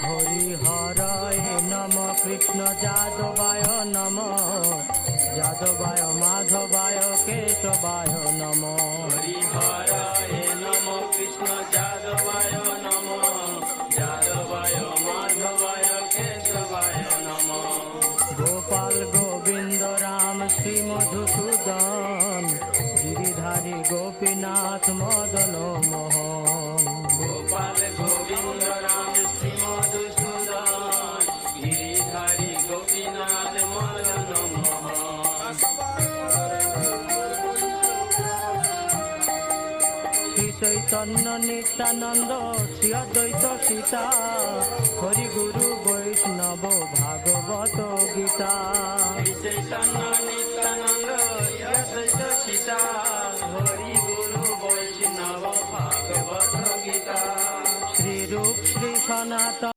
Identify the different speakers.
Speaker 1: হরিহরায় নম কৃষ্ণ যাদবায় নম যাদবায় মাধবায় কেশবায় নম
Speaker 2: হরিহরায় নম কৃষ্ণ যাদবায় নম যাদবায় মাধবায় কেশবায় নম
Speaker 1: গোপাল গোবিন্দ রাম শ্রী মধুসূদন গিরিধারী গোপীনাথ মদন মোহন
Speaker 2: গোপাল গোবিন্দ রাম শ্রী মধুসূদন গিরিধারী গোপীনাথ মদন মোহন
Speaker 1: শ্রী চৈতন্য নিত্যানন্দ শ্রী অদ্বৈত সীতা হরি গুরু বৈষ্ণব ভাগবত গীতা
Speaker 2: শ্রী চৈতন্য নিত্যানন্দ অদ্বৈত সীতা হরি গুরু বৈষ্ণব ভাগবত গীতা
Speaker 1: শ্রী রূপ শ্রী সনাতন